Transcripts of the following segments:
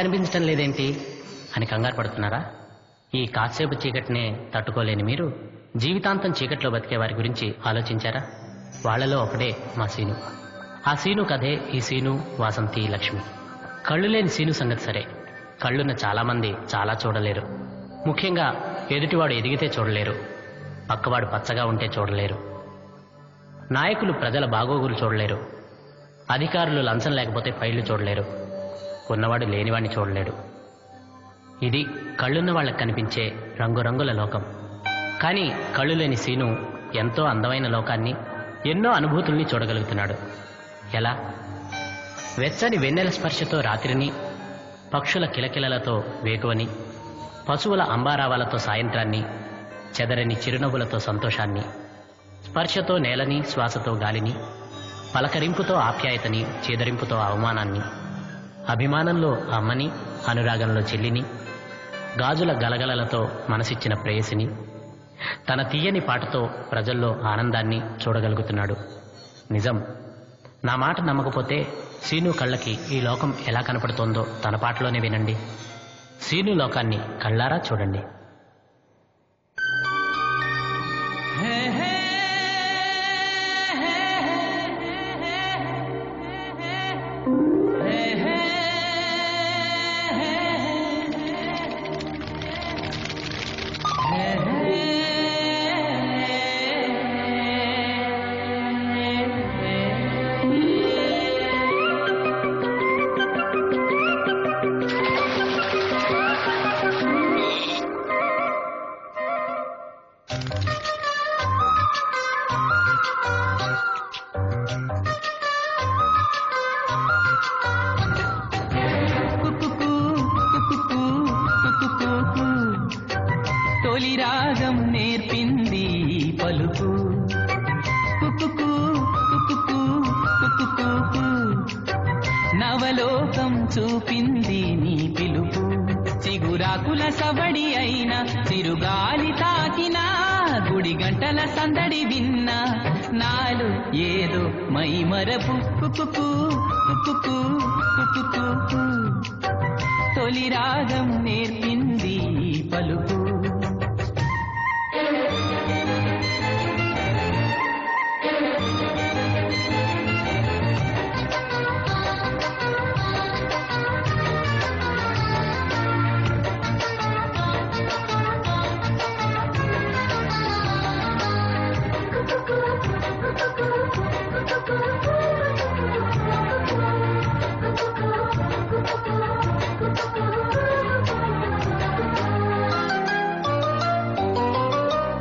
కనిపించటం లేదేంటి అని కంగారు పడుతున్నారా? ఈ కాసేపు చీకటినే తట్టుకోలేని మీరు జీవితాంతం చీకట్లో బతికే వారి గురించి ఆలోచించారా? వాళ్లలో ఒకడే మా సీను. ఆ సీను కథే ఈ సీను, వాసంతి, లక్ష్మి. కళ్ళు లేని సీను సంగతి సరే, కళ్ళున్న చాలామంది చాలా చూడలేరు. ముఖ్యంగా ఎదుటివాడు ఎదిగితే చూడలేరు, పక్కవాడు పచ్చగా ఉంటే చూడలేరు. నాయకులు ప్రజల బాగోగులు చూడలేరు, అధికారులు లంచం లేకపోతే ఫైళ్లు చూడలేరు, ఉన్నవాడు లేనివాడిని చూడలేడు. ఇది కళ్ళున్న వాళ్ళకి కనిపించే రంగురంగుల లోకం. కానీ కళ్ళు లేని సీను ఎంతో అందమైన లోకాన్ని, ఎన్నో అనుభూతుల్ని చూడగలుగుతున్నాడు. ఎలా? వెచ్చని వెన్నెల స్పర్శతో రాత్రిని, పక్షుల కిలకిలలతో వేకువని, పశువుల అంబారావాలతో సాయంత్రాన్ని, చెదరని చిరునవ్వులతో సంతోషాన్ని, స్పర్శతో నేలని, శ్వాసతో గాలిని, పలకరింపుతో ఆప్యాయతని, చేదరింపుతో అవమానాన్ని, అభిమానంలో అమ్మని, అనురాగంలో చెల్లిని, గాజుల గలగలలతో మనసిచ్చిన ప్రేయసిని, తన తీయని పాటతో ప్రజల్లో ఆనందాన్ని చూడగలుగుతున్నాడు. నిజం. నా మాట నమ్మకపోతే సీను కళ్ళకి ఈ లోకం ఎలా కనపడుతోందో తన పాటలోనే వినండి. సీను లోకాన్ని కళ్ళారా చూడండి. తొలి రాగం నేర్పింది పలుకు, కుకుకు కుకుకు కుకుకు, నవలోకం చూపింది నీ పిలుపు. చిగురాకుల సవడి అయిన, చిరుగాలి తాకిన, గుడి గంటల సందడి విన్న, నాలు ఏదో మై మరపు. కుకుకు కుకుకు కుకుకు, తొలి రాగం నేర్పింది పలుకు.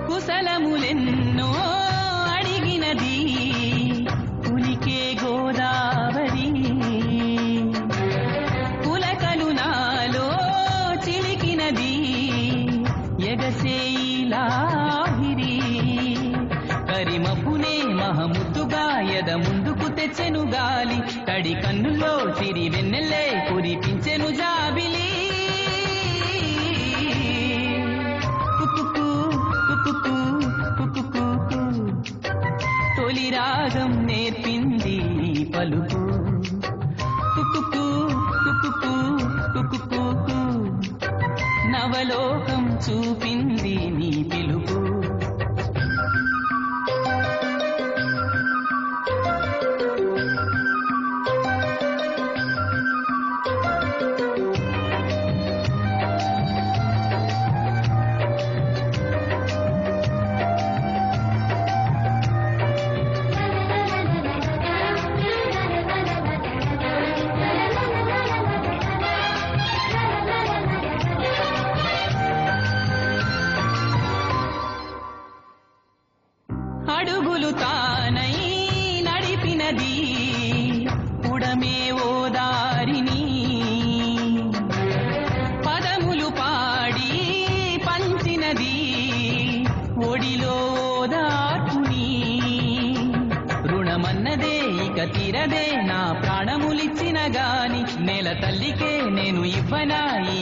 కుశలములెన్నో అడిగినది పులికే గోదావరి, పులకలు నాలో చిలికినది ఎగసేయిలాహిరి. కరిమప్పునే మహముద్దుగా ఎద ముందుకు తెచ్చెను గాలి, తడి కన్నుల్లో సిరి వెన్నెల్లే కురిపించెను జాబిలి. కుకుకు కుకుకు కుకుకు, తొలి రాగం నేర్పింది పలుకు. కుకుకు కుకుకు కుకుకు, నవలోకం చూపింది నీ పిలుపు. అడుగులు తానై నడిపినది పుడమే ఓ దారిని, పదములు పాడి పంచినది ఒడిలో దాటుని. రుణమన్నదే ఇక తీరదే, నా ప్రాణములిచ్చిన గాని నేల తల్లికే నేను ఇవ్వనా ఈ